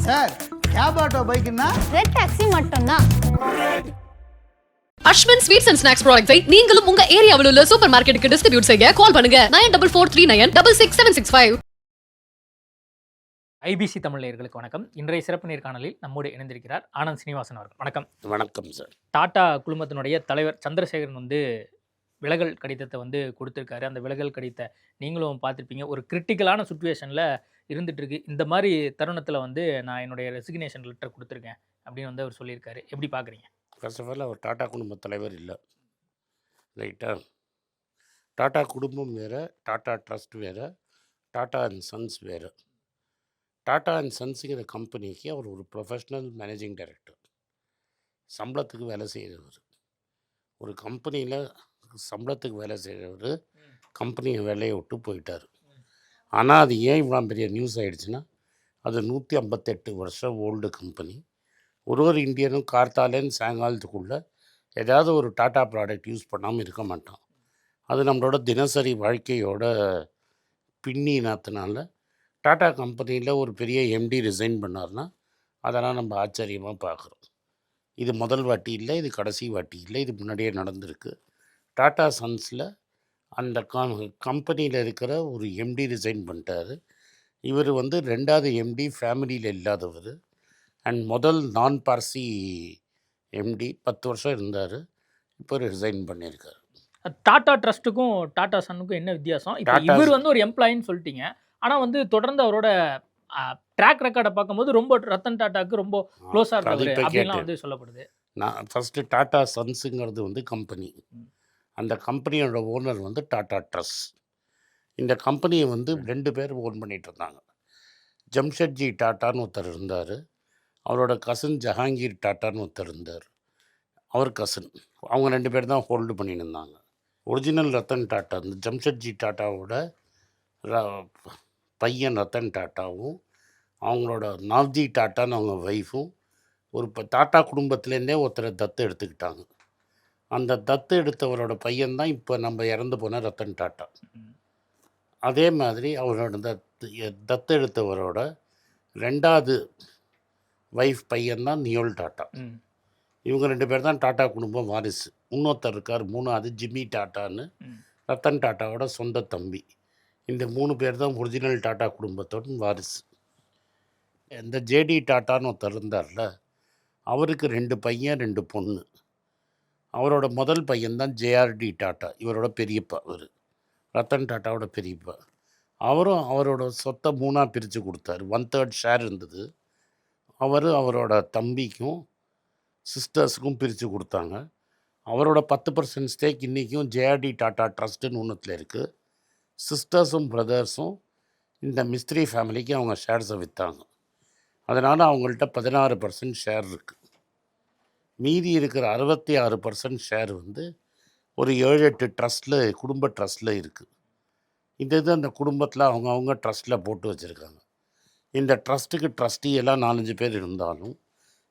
Sir cab auto பைக்குன்னா red taxi மட்டும்தான். Ashwin sweets and snacks ப்ராடக்ட்ஸை நீங்களும் உங்க ஏரியாவில் உள்ள சூப்பர் மார்க்கெட்டுக்கு டிஸ்ட்ரிபியூட் செய்ய கால் பண்ணுங்க 9443966765. ஐபிசி தமிழ் நேயர்களுக்கு வணக்கம். இன்றைய சிறப்பு நேர்காணலில் நம்மோடு இணைந்திருக்கிறார் ஆனந்த் சீனிவாசன் அவர்கள். வணக்கம். வணக்கம் சார். டாடா குழுமத்தினுடைய தலைவர் சந்திரசேகரன் விலகல் கடிதத்தை கொடுத்துருக்காரு. அந்த விலகல் கடிதத்தை நீங்களும் பார்த்துருப்பீங்க. ஒரு கிரிட்டிக்கலான சுச்சுவேஷனில் இருந்துட்டு இருக்கு. இந்த மாதிரி தருணத்தில் நான் என்னுடைய ரெசிக்னேஷன் லெட்டர் கொடுத்துருக்கேன் அப்படின்னு அவர் சொல்லியிருக்காரு. எப்படி பார்க்குறீங்க? First of all our Tata குடும்ப தலைவர் இல்லை, ரைட்டா? டாடா குடும்பம் வேறு, டாடா ட்ரஸ்ட் வேறு, டாடா அண்ட் சன்ஸ் வேறு. டாடா அண்ட் சன்ஸுங்கிற கம்பெனிக்கு அவர் ஒரு ப்ரொஃபஷ்னல் மேனேஜிங் டைரக்டர், சம்பளத்துக்கு வேலை செய்கிறவர். ஒரு கம்பெனியில் சம்பளத்துக்கு வேலை செய்கிறவர் கம்பெனியை வேலையை விட்டு போயிட்டார். ஆனால் அது ஏன் இவ்வளோ பெரிய நியூஸ் ஆகிடுச்சுன்னா, அது 158 வருஷம் ஓல்டு கம்பெனி. ஒரு இந்தியனும் கார்த்தாலேன்னு சாயங்காலத்துக்குள்ளே ஏதாவது ஒரு டாட்டா ப்ராடக்ட் யூஸ் பண்ணாமல் இருக்க மாட்டான். அது நம்மளோட தினசரி வாழ்க்கையோட பின்னினத்தினால டாட்டா கம்பெனியில் ஒரு பெரிய எம்டி ரிசைன் பண்ணார்னா அதெல்லாம் நம்ம ஆச்சரியமாக பார்க்குறோம். இது முதல் வாட்டி இல்லை, இது கடைசி வாட்டி இல்லை, இது முன்னாடியே நடந்திருக்கு. டாட்டா சன்ஸில் அந்த கம்பெனியில் இருக்கிற ஒரு எம்டி ரிசைன் பண்ணிட்டார். இவர் ரெண்டாவது எம்டி ஃபேமிலியில் இல்லாதவர் அண்ட் முதல் நான் பார்சி எம்டி 10 வருஷம் இருந்தார். இப்போ ரிசைன் பண்ணியிருக்காரு. டாடா ட்ரஸ்ட்டுக்கும் டாடா சன்னுக்கும் என்ன வித்தியாசம்? இப்போ இவர் ஒரு எம்ப்ளாயின்னு சொல்லிட்டீங்க, ஆனால் தொடர்ந்து அவரோட ட்ராக் ரெக்கார்டை பார்க்கும்போது ரொம்ப ரத்தன் டாட்டாவுக்கு ரொம்ப க்ளோஸாக இருக்காரு அப்படின்லாம் சொல்லப்படுது. நான் ஃபஸ்ட்டு டாட்டா சன்ஸுங்கிறது கம்பெனி. அந்த கம்பெனியோட ஓனர் டாட்டா ட்ரஸ்ட். இந்த கம்பெனியை 2 பேர் ஓன் பண்ணிகிட்டு இருந்தாங்க. ஜம்ஷெட்ஜி டாட்டான்னு ஒருத்தர் இருந்தார், அவரோட கசின் ஜஹாங்கீர் டாட்டான்னு ஒருத்தர் இருந்தார், அவர் கசின். அவங்க 2 பேர் தான் ஹோல்டு பண்ணிட்டு இருந்தாங்க. ஒரிஜினல் ரத்தன் டாட்டா, இந்த ஜம்ஷெட்ஜி டாட்டாவோட பையன் ரத்தன் டாட்டாவும் அவங்களோட நாவ்ஜி டாட்டான்னு அவங்க ஒய்ஃபும் ஒரு டாட்டா குடும்பத்துலேருந்தே ஒருத்தரை தத்து எடுத்துக்கிட்டாங்க. அந்த தத்து எடுத்தவரோட பையன்தான் இப்போ நம்ம இறந்து போன ரத்தன் டாட்டா. அதே மாதிரி அவரோட தத்து எடுத்தவரோட 2வது ஒய்ஃப் பையன்தான் நியோல் டாட்டா. இவங்க 2 பேர் தான் டாட்டா குடும்பம் வாரிசு. இன்னொருத்தர் இருக்கார் 3வது ஜிம்மி டாட்டான்னு, ரத்தன் டாட்டாவோட சொந்த தம்பி. இந்த 3 பேர் தான் ஒரிஜினல் டாட்டா குடும்பத்தோட வாரிசு. இந்த ஜேடி டாட்டான்னு ஒருத்தர் இருந்தார்ல, அவருக்கு 2 பையன் 2 பொண்ணு. அவரோட முதல் பையன்தான் ஜேஆர்டி டாட்டா, இவரோட பெரியப்பா. அவர் ரத்தன் டாட்டாவோட பெரியப்பா. அவரும் அவரோட சொத்தை 3ஆக பிரித்து கொடுத்தாரு. 1/3 ஷேர் இருந்தது. அவரோட தம்பிக்கும் சிஸ்டர்ஸுக்கும் பிரித்து கொடுத்தாங்க. அவரோட 10% ஸ்டேக் இன்றைக்கும் ஜேஆர்டி டாட்டா ட்ரஸ்ட்டுன்னு ஒன்றுத்தில் இருக்குது. சிஸ்டர்ஸும் பிரதர்ஸும் இந்த மிஸ்திரி ஃபேமிலிக்கு அவங்க ஷேர்ஸை விற்றாங்க. அதனால் அவங்கள்ட்ட 16% ஷேர் இருக்குது. மீதி இருக்கிற 66% ஷேர் ஒரு 7-8 ட்ரஸ்ட்டில், குடும்ப ட்ரஸ்ட்டில் இருக்குது. இது அந்த குடும்பத்தில் அவங்க ட்ரஸ்ட்டில் போட்டு வச்சுருக்காங்க. இந்த ட்ரஸ்ட்டுக்கு ட்ரஸ்டி எல்லாம் 4-5 பேர் இருந்தாலும்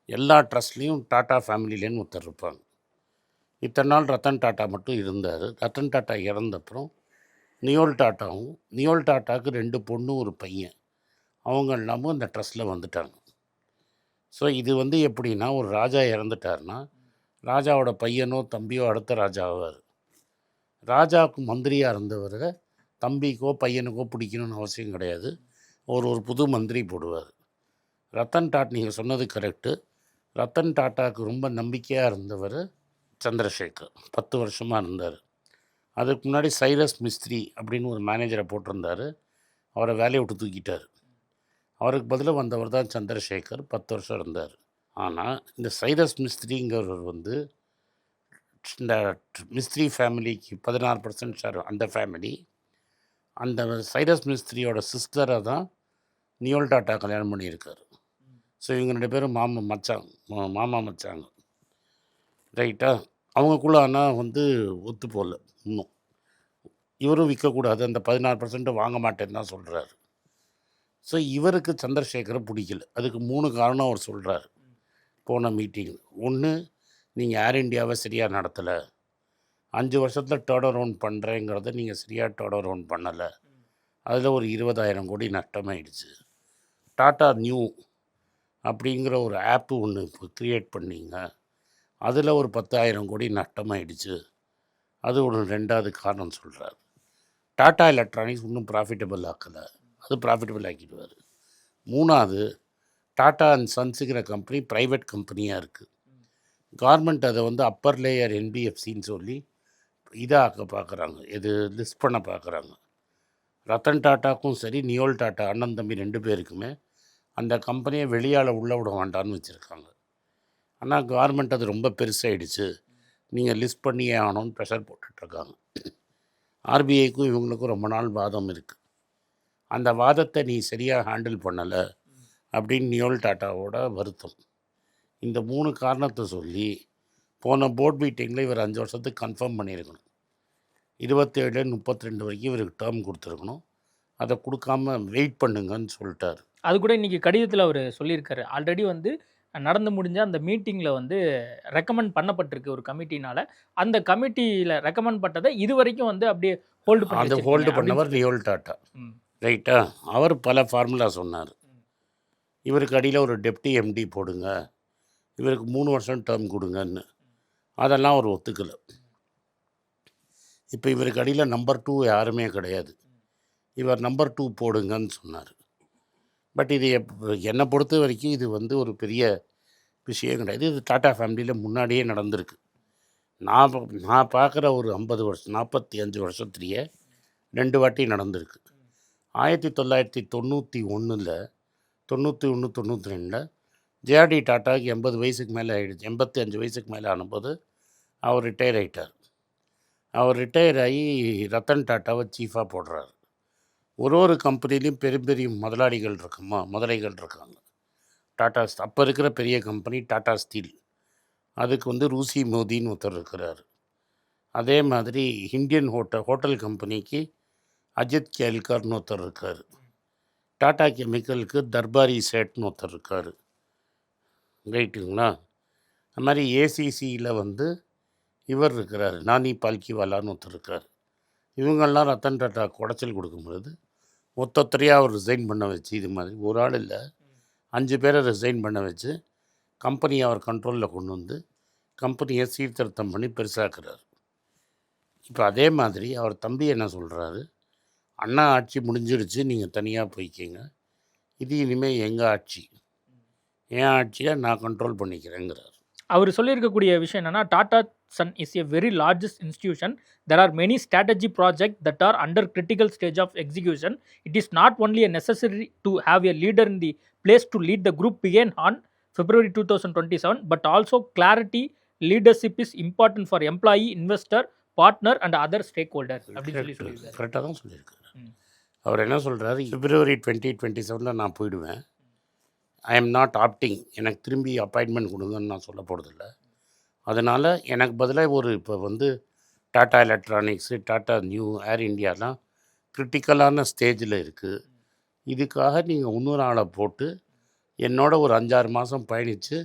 எல்லா ட்ரஸ்ட்லேயும் டாட்டா ஃபேமிலியிலேன்னு ஒருத்தர் இருப்பாங்க. இத்தனை நாள் ரத்தன் டாட்டா மட்டும் இருந்தார். ரத்தன் டாட்டா இறந்தப்புறம் நியோல் டாட்டாவுக்கு 2 பொண்ணு 1 பையன், அவங்க எல்லாமும் அந்த ட்ரஸ்ட்டில் வந்துட்டாங்க. ஸோ இது எப்படின்னா, ஒரு ராஜா இறந்துட்டார்னா ராஜாவோட பையனோ தம்பியோ அடுத்த ராஜா ஆவார். ராஜாவுக்கு மந்திரியாக இருந்தவர் தம்பிக்கோ பையனுக்கோ பிடிக்கணும்னு அவசியம் கிடையாது. ஒரு புது மந்திரி போடுவார். ரத்தன் டாட்டா, நீங்கள் சொன்னது கரெக்டு. ரத்தன் டாட்டாவுக்கு ரொம்ப நம்பிக்கையாக இருந்தவர் சந்திரசேகர். 10 வருஷமாக இருந்தார். அதுக்கு முன்னாடி சைரஸ் மிஸ்திரி அப்படின்னு ஒரு மேனேஜரை போட்டிருந்தார். அவரை வேலையை விட்டு தூக்கிட்டார். அவருக்கு பதிலாக வந்தவர் தான் சந்திரசேகர். 10 வருஷம் இருந்தார். ஆனால் இந்த சைரஸ் மிஸ்திரிங்கிறவர் இந்த மிஸ்திரி ஃபேமிலிக்கு 16% ஷேர். அந்த ஃபேமிலி, அந்த சைரஸ் மிஸ்திரியோட சிஸ்டரை தான் நியோல் டாட்டா கல்யாணம் பண்ணியிருக்காரு. ஸோ இவங்க 2 பேரும் மாமா மச்சாங்க, ரைட்டா? அவங்களுக்குள்ள ஆனால் ஒத்து போகல இன்னும். இவரும் விற்கக்கூடாது, அந்த 16% வாங்க மாட்டேன்னு தான் சொல்கிறாரு. ஸோ இவருக்கு சந்திரசேகரை பிடிக்கல. அதுக்கு 3 காரணம் அவர் சொல்கிறார் போன மீட்டிங். ஒன்று, நீங்கள் ஏர் இண்டியாவை சரியாக நடத்தலை. 5 வருஷத்தில் டேர்ன் அரவுண்ட் பண்ணுறேங்கிறத நீங்கள் சரியாக டேர்ன் அரவுண்ட் பண்ணலை. அதில் ஒரு 20,000 கோடி நஷ்டமாயிடுச்சு. டாட்டா நியூ அப்படிங்கிற ஒரு ஆப்பு ஒன்று இப்போ க்ரியேட் பண்ணீங்க. அதில் ஒரு 10,000 கோடி நஷ்டமாயிடுச்சு. அது ஒரு 2வது காரணம் சொல்கிறார். டாடா எலக்ட்ரானிக்ஸ் இன்னும் ப்ராஃபிட்டபிள் ஆக்கலை, அது ப்ராஃபிட்டபிள் ஆக்கிடுவார். 3வது, டாடா அண்ட் சன்ஸுங்கிற கம்பெனி ப்ரைவேட் கம்பெனியாக இருக்குது. கவர்மெண்ட் அதை வந்து அப்பர் லேயர் என்பிஎஃப்சின்னு சொல்லி இதாக பார்க்குறாங்க, இது லிஸ்ட் பண்ண பார்க்குறாங்க. ரத்தன் டாட்டாக்கும் சரி, நியோல் டாட்டா அண்ணன் தம்பி 2 பேருக்குமே அந்த கம்பெனியை வெளியால் உள்ளே விட வேண்டான்னு வச்சுருக்காங்க. ஆனால் கவர்மெண்ட் அது ரொம்ப பெருசாகிடுச்சு, நீங்கள் லிஸ்ட் பண்ணியே ஆகணும்னு ப்ரெஷர் போட்டுட்ருக்காங்க. ஆர்பிஐக்கும் இவங்களுக்கும் ரொம்ப நாள் வாதம் இருக்குது. அந்த வாதத்தை நீ சரியாக ஹேண்டில் பண்ணலை அப்படின்னு நியோல் டாட்டாவோட வருத்தம். இந்த 3 காரணத்தை சொல்லி போன போர்ட் மீட்டிங்கில் இவர் 5 வருஷத்துக்கு கன்ஃபார்ம் பண்ணியிருக்கணும். 27 32 வரைக்கும் இவருக்கு டேர்ம் கொடுத்துருக்கணும். அதை கொடுக்காம வெயிட் பண்ணுங்கன்னு சொல்லிட்டார். அது கூட இன்றைக்கி கடிதத்தில் அவர் சொல்லியிருக்காரு. ஆல்ரெடி வந்து நடந்து முடிஞ்ச அந்த மீட்டிங்கில் வந்து ரெக்கமெண்ட் பண்ணப்பட்டிருக்கு ஒரு கமிட்டினால். அந்த கமிட்டியில் ரெக்கமெண்ட் பண்ணதை இது வரைக்கும் வந்து அப்படியே ஹோல்டு பண்ணி அந்த ஹோல்டு பண்ணவர் நியோல் டாட்டா, ரைட்டா? அவர் பல ஃபார்முலா சொன்னார். இவருக்கு அடியில் ஒரு டெப்டி எம்டி போடுங்க, இவருக்கு 3 வருஷம் டேர்ம் கொடுங்கன்னு. அதெல்லாம் அவர் ஒத்துக்கலை. இப்போ இவருக்கு அடியில் நம்பர் 2 யாருமே கிடையாது, இவர் நம்பர் 2 போடுங்கன்னு சொன்னார். பட் இது என்னை பொறுத்த வரைக்கும் இது வந்து ஒரு பெரிய விஷயம் கிடையாது. இது டாட்டா ஃபேமிலியில் முன்னாடியே நடந்திருக்கு. நான் பார்க்குற ஒரு 50 வருஷம் 45 வருஷத்துலேயே 2 வாட்டி நடந்திருக்கு. 1991 92 ஜேஆர்டி டாட்டாவுக்கு 80 வயசுக்கு மேலே ஆகிடுச்சு. 85 வயசுக்கு மேலே ஆனபோது அவர் ரிட்டையர் ஆகிட்டார். அவர் ரிட்டையர் ஆகி ரத்தன் டாட்டாவை சீஃபாக போடுறாரு. ஒரு கம்பெனிலையும் பெரிய முதலாளிகள் இருக்காங்க. டாட்டா அப்போ இருக்கிற பெரிய கம்பெனி டாட்டா ஸ்டீல், அதுக்கு வந்து ரூசி மோதின்னு ஒருத்தர் இருக்கிறார். அதே மாதிரி இந்தியன் ஹோட்டல் கம்பெனிக்கு அஜித் கேல்கர்னு ஒருத்தர் இருக்கார். டாட்டா கெமிக்கலுக்கு தர்பாரி சேட்னு ஒருத்தர் இருக்கார், ரைட்டுங்களா? அது மாதிரி ஏசிசியில் வந்து இவர் இருக்கிறார், நானி பால்கிவாலான்னு ஒருத்தர் இருக்கார். இவங்கெல்லாம் ரத்தன் டாட்டா குடைச்சல் கொடுக்கும்பொழுது மொத்தத்தையாக அவர் ரிசைன் பண்ண வச்சு, இது மாதிரி ஒரு ஆள் இல்லை 5 பேரை ரிசைன் பண்ண வச்சு கம்பெனியை அவர் கண்ட்ரோலில் கொண்டு வந்து கம்பெனியை சீர்திருத்தம் பண்ணி பெருசாக்குறார். இப்போ அதே மாதிரி அவர் தம்பி என்ன சொல்கிறாரு, அண்ணா ஆட்சி முடிஞ்சிருச்சு, நீங்கள் தனியாக போய்க்கிங்க, இது இனிமேல் எங்கள் ஆட்சி, என் ஆட்சியை நான் கண்ட்ரோல் பண்ணிக்கிறேங்கிறார். அவர் சொல்லியிருக்கக்கூடிய விஷயம் என்னென்னா, Tata son is a very largest institution. There are many strategy project that are under critical stage of execution. It is not only a necessary to have a leader in the place to lead the group began on February 2027, but also clarity leadership is important for employee, investor, partner and other stakeholders. அப்படின்னு சொல்லியிருக்காரு. கரெக்டாக தான் சொல்லியிருக்காரு. அவர் என்ன சொல்கிறாரு, February 2027 நான் போயிடுவேன், I am not opting, எனக்கு திரும்பி அப்பாயின்மெண்ட் கொடுங்கன்னு நான் சொல்ல போகிறதில்ல. அதனால் எனக்கு பதிலாக இப்போ வந்து டாட்டா எலக்ட்ரானிக்ஸு, டாட்டா நியூ, ஏர் இண்டியாலாம் கிரிட்டிக்கலான ஸ்டேஜில் இருக்குது. இதுக்காக நீங்கள் இன்னொரு ஆளை போட்டு என்னோட ஒரு 5-6 மாதம் பயணித்து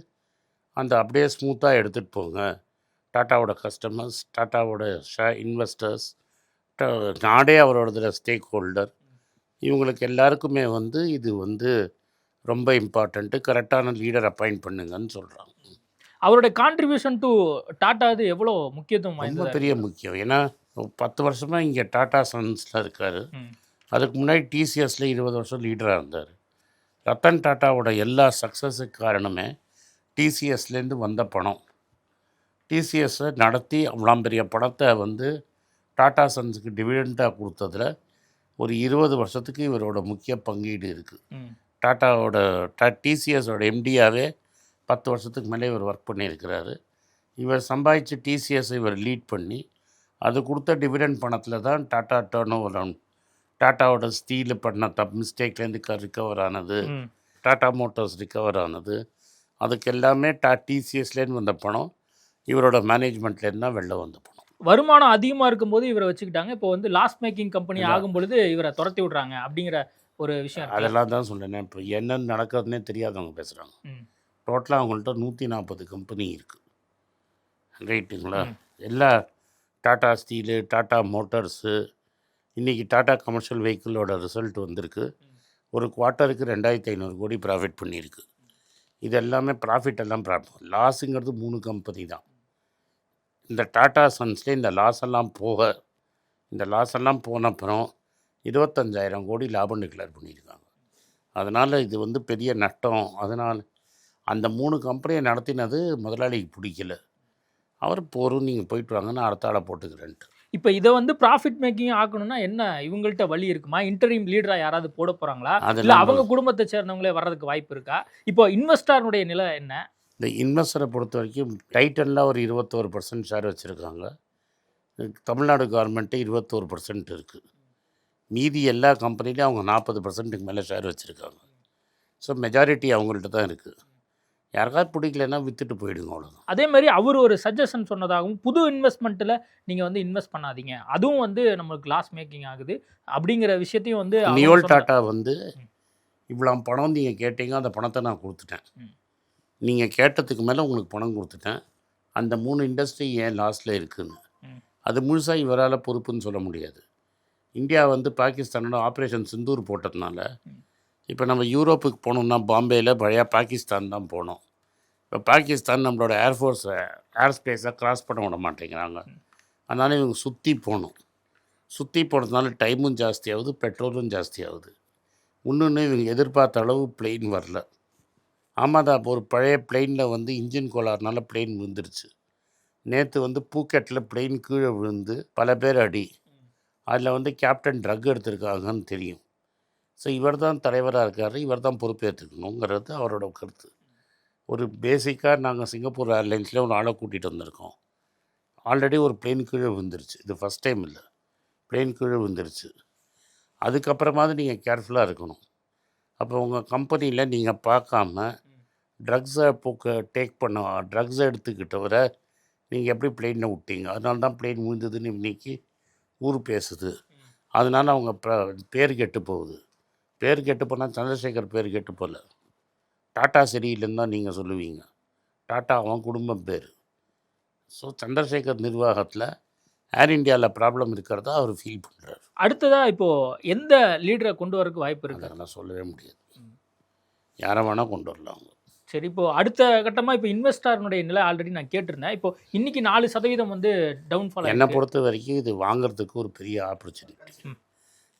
அந்த அப்படியே ஸ்மூத்தாக எடுத்துகிட்டு போங்க. டாட்டாவோட கஸ்டமர்ஸ், டாட்டாவோட இன்வெஸ்டர்ஸ், நாடே அவரோட ஸ்டேக் ஹோல்டர், இவங்களுக்கு எல்லாருக்குமே வந்து இது வந்து ரொம்ப இம்பார்ட்டண்ட்டு, கரெக்டான லீடர் அப்பாயிண்ட் பண்ணுங்கன்னு சொல்கிறாங்க. அவரோட கான்ட்ரிபியூஷன் டு டாட்டா அது எவ்வளோ முக்கியத்துவம் ரொம்ப பெரிய முக்கியம். ஏன்னா 10 வருஷமாக இங்கே டாட்டா சன்ஸில் இருக்கார். அதுக்கு முன்னாடி டிசிஎஸில் 20 வருஷம் லீடராக இருந்தார். ரத்தன் டாட்டாவோட எல்லா சக்ஸஸுக்கு காரணமே டிசிஎஸ்லேருந்து வந்த பணம். டிசிஎஸ்ஸை நடத்தி அவ்வளோ பெரிய பணத்தை வந்து டாட்டா சன்ஸுக்கு டிவிடெண்டாக கொடுத்ததில் ஒரு 20 வருஷத்துக்கு இவரோட முக்கிய பங்கீடு இருக்குது. டிசிஎஸோட எம்டியாகவே 10 வருஷத்துக்கு மேலே இவர் ஒர்க் பண்ணியிருக்கிறாரு. இவர் சம்பாதிச்சு டிசிஎஸ்ஸை இவர் லீட் பண்ணி அது கொடுத்த டிவிடெண்ட் பணத்தில் தான் டாட்டா டேர்ன் ஓவர், டாட்டாவோட ஸ்டீலு பண்ண மிஸ்டேக்லேருந்து ரிக்கவர் ஆனது, டாட்டா மோட்டார்ஸ் ரிக்கவர் ஆனது, அதுக்கு எல்லாமே டிசிஎஸ்லேருந்து வந்த பணம், இவரோட மேனேஜ்மெண்ட்லேருந்து தான் வெளில வந்த பணம். வருமானம் அதிகமாக இருக்கும்போது இவரை வச்சுக்கிட்டாங்க. இப்போ வந்து லாஸ் மேக்கிங் கம்பெனி ஆகும் பொழுது இவரை துரத்தி விட்றாங்க அப்படிங்கிற ஒரு விஷயம். அதெல்லாம் தான் சொல்கிறேன். இப்போ என்னென்னு நடக்கிறதுனே தெரியாதவங்க பேசுகிறாங்க. டோட்டலாக அவங்கள்ட்ட 140 கம்பெனி இருக்குது, ரைட்டுங்களா? எல்லா டாட்டா ஸ்டீலு, டாட்டா மோட்டார்ஸு, இன்றைக்கி டாட்டா கமர்ஷியல் வெஹிக்கிளோட ரிசல்ட் வந்திருக்கு. ஒரு குவார்ட்டருக்கு 2500 கோடி ப்ராஃபிட் பண்ணியிருக்கு. இது எல்லாமே ப்ராஃபிட் எல்லாம் லாஸுங்கிறது 3 கம்பெனி தான். இந்த டாடா சன்ஸ்லேயே இந்த லாஸ் எல்லாம் போன அப்புறம் 25,000 கோடி லாபம் டிக்ளேர் பண்ணியிருக்காங்க. அதனால் இது வந்து பெரிய நஷ்டம். அதனால் அந்த 3 கம்பெனியை நடத்தினது முதலாளிக்கு பிடிக்கல. அவர் போரும் நீங்கள் போயிட்டு வாங்க, நான் அடுத்த ஆளை போட்டுக்கிறேன்ட்டு. இப்போ இதை வந்து ப்ராஃபிட் மேக்கிங் ஆக்கணும்னா என்ன இவங்கள்ட்ட வழி இருக்குமா? இன்டர்ரீம் லீடராக யாராவது போட போகிறாங்களா? இல்லை அதெல்லாம் அவங்க குடும்பத்தை சேர்ந்தவங்களே வர்றதுக்கு வாய்ப்பு இருக்கா? இப்போ இன்வெஸ்டருடைய நிலை என்ன? இந்த இன்வெஸ்டரை பொறுத்த வரைக்கும் டைட்டனில் ஒரு 21% ஷேர் வச்சுருக்காங்க. தமிழ்நாடு கவர்மெண்ட்டு 21% இருக்குது. மீதி எல்லா கம்பெனிலையும் அவங்க 40%க்கு மேலே ஷேர் வச்சுருக்காங்க. ஸோ மெஜாரிட்டி அவங்கள்ட்ட தான் இருக்குது. யாருக்காவது பிடிக்கலன்னா விற்றுட்டு போயிடுங்க, அவ்வளோதான். அதே மாதிரி அவர் ஒரு சஜஷன் சொன்னதாகவும், புது இன்வெஸ்ட்மெண்ட்டில் நீங்கள் வந்து இன்வெஸ்ட் பண்ணாதீங்க, அதுவும் வந்து நம்மளுக்கு லாஸ் மேக்கிங் ஆகுது அப்படிங்கிற விஷயத்தையும் வந்து நியோல் டாட்டா வந்து இவ்வளோ பணம் நீங்கள் கேட்டீங்க, அந்த பணத்தை நான் கொடுத்துட்டேன். நீங்கள் கேட்டதுக்கு மேலே உங்களுக்கு பணம் கொடுத்துட்டேன். அந்த 3 இண்டஸ்ட்ரி ஏன் லாஸில் இருக்குதுன்னு அது முழுசாக இவரால் பொறுப்புன்னு சொல்ல முடியாது. இந்தியா வந்து பாகிஸ்தானோட ஆப்ரேஷன் சிந்தூர் போட்டதுனால இப்போ நம்ம யூரோப்புக்கு போகணுன்னா பாம்பேயில் பழைய பாகிஸ்தான் தான் போனோம். இப்போ பாகிஸ்தான் நம்மளோட ஏர் ஸ்பேஸை கிராஸ் பண்ண விட மாட்டேங்கிறாங்க. அதனால் இவங்க சுற்றி போகணும். சுற்றி போனதுனால டைமும் ஜாஸ்தியாகுது, பெட்ரோலும் ஜாஸ்தியாகுது. இன்னொன்று இவங்க எதிர்பார்த்த அளவு பிளெயின் வரல. ஆமாம், ஒரு பழைய பிளெயினில் வந்து இன்ஜின் கோளாறுனால பிளெயின் விழுந்துருச்சு. நேற்று வந்து பூக்கெட்டில் பிளெயின் கீழே விழுந்து பல பேர் அடி. அதில் வந்து கேப்டன் ட்ரக் எடுத்திருக்காங்கன்னு தெரியும். ஸோ இவர் தான் தலைவராக இருக்கார், இவர் தான் பொறுப்பேற்றுக்கணுங்கிறது அவரோட கருத்து. ஒரு பேசிக்காக நாங்கள் சிங்கப்பூர் ஏர்லைன்ஸில் ஒரு ஆளை கூட்டிகிட்டு வந்திருக்கோம். ஆல்ரெடி ஒரு பிளெயின் கீழே விழுந்துருச்சு. இது ஃபஸ்ட் டைம் இல்லை, பிளெயின் கீழே விழுந்துருச்சு. அதுக்கப்புறமாவது நீங்கள் கேர்ஃபுல்லாக இருக்கணும். அப்போ உங்கள் கம்பெனியில் நீங்கள் பார்க்காம ட்ரக்ஸை ட்ரக்ஸை எடுத்துக்கிட்டவரை நீங்கள் எப்படி பிளெயினை விட்டீங்க? அதனால தான் பிளெயின் விழுந்ததுன்னு இன்றைக்கி ஊர் பேசுது. அதனால் அவங்க பேர் கெட்டு போகுது. பேர் கெட்டு போனால் சந்திரசேகர் பேர் கெட்டு போகல, டாட்டா சரியில்லைன்னு தான் நீங்கள் சொல்லுவீங்க. டாட்டா அவன் குடும்பம் பேர். ஸோ சந்திரசேகர் நிர்வாகத்தில் ஏர் இந்தியாவில் ப்ராப்ளம் இருக்கிறதா அவர் ஃபீல் பண்ணுறாரு. அடுத்ததாக இப்போது எந்த லீடரை கொண்டு வரக்கு வாய்ப்பு இருக்குது? அதெல்லாம் சொல்லவே முடியாது. யாரை வேணால் கொண்டு வரலாம் அவங்க. சரி, இப்போது அடுத்த கட்டமாக இப்போ இன்வெஸ்டர்னுடைய நிலை ஆல்ரெடி நான் கேட்டிருந்தேன். இப்போ இன்றைக்கி 4% வந்து டவுன்ஃபால். என்னை பொறுத்த வரைக்கும் இது வாங்கிறதுக்கு ஒரு பெரிய ஆப்பர்ச்சுனிட்டி.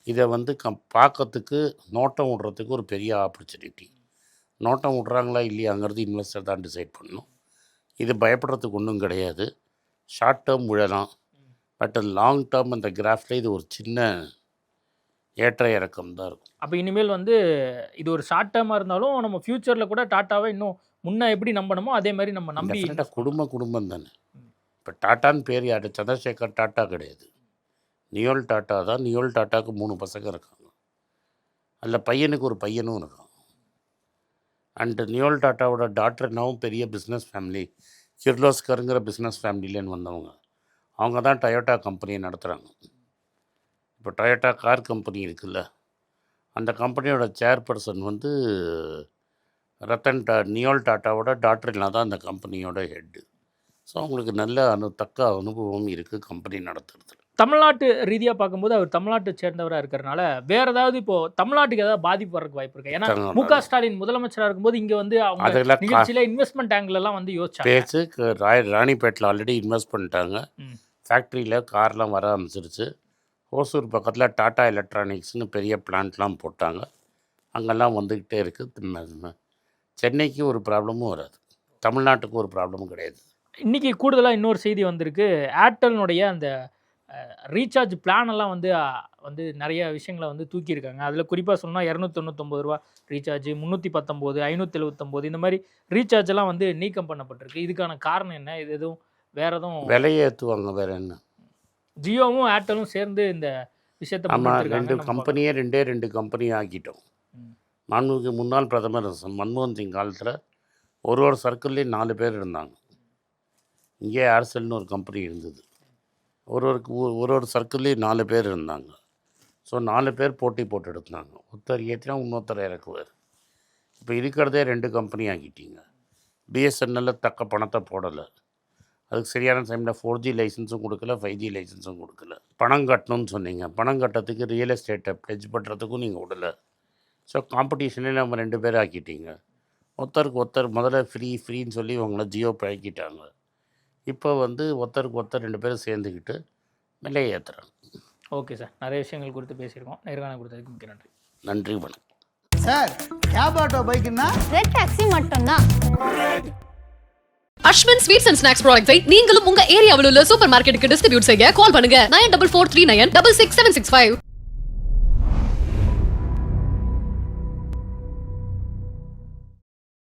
இதை வந்து பார்க்கறதுக்கு நோட்டம் விடுறதுக்கு ஒரு பெரிய ஆப்பர்ச்சுனிட்டி. நோட்டம் விட்றாங்களா இல்லையாங்கிறது இன்வெஸ்டர் தான் டிசைட் பண்ணணும். இது பயப்படுறதுக்கு ஒன்றும் கிடையாது. ஷார்ட் டேர்ம் விழலாம், பட் லாங் டேர்ம் அந்த கிராஃபில் இது ஒரு சின்ன ஏற்ற இறக்கம் தான் இருக்கும். அப்போ இனிமேல் வந்து இது ஒரு ஷார்ட் டேர்மாக இருந்தாலும் நம்ம ஃப்யூச்சரில் கூட டாட்டாவை இன்னும் முன்னே எப்படி நம்பணுமோ அதே மாதிரி நம்ம நம்பி. குடும்பம் தானே. இப்போ டாட்டான்னு பேர் யார்? சந்திரசேகர் டாட்டா கிடையாது, நியோல் டாட்டா தான். நியோல் டாட்டாவுக்கு 3 பசங்க இருக்காங்க. அதில் பையனுக்கு ஒரு பையனும் இருக்கான். அண்டு நியோல் டாட்டாவோட டாக்டர் என்னவும் பெரிய பிஸ்னஸ் ஃபேமிலி, கிர்லோஸ்கருங்கிற பிஸ்னஸ் ஃபேமிலியிலேன்னு வந்தவங்க. அவங்க தான் டொயோட்டா கம்பெனியை நடத்துகிறாங்க. இப்போ டொயோட்டா கார் கம்பெனி இருக்குல்ல, அந்த கம்பெனியோட சேர்பர்சன் வந்து நியோல் டாட்டாவோட டாக்டர்லாம் தான் அந்த கம்பெனியோட ஹெட்டு. ஸோ அவங்களுக்கு நல்ல தக்க அனுபவம் இருக்குது கம்பெனி நடத்துறதுல. தமிழ்நாட்டு ரீதியாக பார்க்கும்போது அவர் தமிழ்நாட்டை சேர்ந்தவராக இருக்கிறனால வேறு ஏதாவது இப்போது தமிழ்நாட்டுக்கு ஏதாவது பாதிப்பு வர்றதுக்கு வாய்ப்பு இருக்குது? ஏன்னா மு.க. ஸ்டாலின் முதலமைச்சராக இருக்கும்போது இங்கே வந்து அவங்க நிகழ்ச்சியில் இன்வெஸ்ட்மெண்ட் ஆங்கிலெல்லாம் வந்து யோசிச்சாங்க. பேச்சு ராணிப்பேட்டில் ஆல்ரெடி இன்வெஸ்ட் பண்ணிட்டாங்க. ஃபேக்ட்ரியில் கார்லாம் வர ஆரம்பிச்சிருச்சு. ஓசூர் பக்கத்தில் டாட்டா எலக்ட்ரானிக்ஸ்னு பெரிய பிளான்ட்லாம் போட்டாங்க. அங்கெல்லாம் வந்துக்கிட்டே இருக்குது. சென்னைக்கு ஒரு ப்ராப்ளமும் வராது, தமிழ்நாட்டுக்கு ஒரு ப்ராப்ளமும் கிடையாது. இன்றைக்கி கூடுதலாக இன்னொரு செய்தி வந்திருக்கு. ஏர்டெல்னுடைய அந்த ரீசார்ஜ் பிளான் எல்லாம் வந்து நிறைய விஷயங்களை வந்து தூக்கியிருக்காங்க. அதில் குறிப்பாக சொன்னால் 299 ரூபா ரீசார்ஜ், 319, 579 இந்த மாதிரி ரீசார்ஜ் எல்லாம் வந்து நீக்கம் பண்ணப்பட்டிருக்கு. இதுக்கான காரணம் என்ன? இது எதுவும் வேறு எதுவும் விலையை ஏற்றுவாங்க, வேறு என்ன? ஜியோவும் ஏர்டெலும் சேர்ந்து இந்த விஷயத்தை ரெண்டு கம்பெனியை ஆக்கிட்டோம். மாண்புமிகு முன்னாள் பிரதமர் மன்மோகன் சிங் காலத்தில் ஒரு சர்க்கிள்லேயும் 4 பேர் இருந்தாங்க. இங்கே ஏர்செல்னு ஒரு கம்பெனி இருந்தது. ஒரு சர்க்கிள்லேயும் 4 பேர் இருந்தாங்க. ஸோ 4 பேர் போட்டி போட்டு எடுத்தாங்க. ஒருத்தர் ஏற்றினா இன்னொருத்தர் இறக்குவார். இப்போ இருக்கிறதே 2 கம்பெனி ஆக்கிட்டீங்க. பிஎஸ்என்எல்லில் தக்க பணத்தை போடலை. அதுக்கு சரியான டைமில் 4G லைசன்ஸும் கொடுக்கல, 5G லைசன்ஸும் கொடுக்கல. பணம் கட்டணும்னு சொன்னீங்க, பணம் கட்டுறதுக்கு ரியல் எஸ்டேட்டை ப்ளெஜ் பண்ணுறதுக்கும் நீங்கள் விடலை. ஸோ காம்படிஷனே நம்ம 2 பேர் ஆக்கிட்டீங்க. ஒருத்தருக்கு ஒருத்தர் முதல்ல ஃப்ரீன்னு சொல்லி இவங்கள ஜியோ பழக்கிட்டாங்க. இப்போ ஒருத்தருக்கு ஒருத்தர் 2 பேரும் சேர்ந்துக்கிட்டு விலையை ஏற்றுறாங்க. ஓகே சார், நிறைய விஷயங்கள் குறித்து பேசியிருக்கோம். நேர்காணல் கொடுத்ததுக்கு மிக்க நன்றி. நன்றி, வணக்கம். சார் கேப் ஆட்டோ பைக்குன்னா ரெட் டாக்ஸி மட்டும்தான். அஸ்வின் ஸ்வீட்ஸ் அண்ட் ஸ்நாக்ஸ் ப்ராடக்ட்ஸை நீங்களும் உங்க ஏரியாவில் உள்ள சூப்பர் மார்க்கெட்டுக்கு டிஸ்ட்ரிபியூட் செய்ய கால் பண்ணுங்க 9443966765.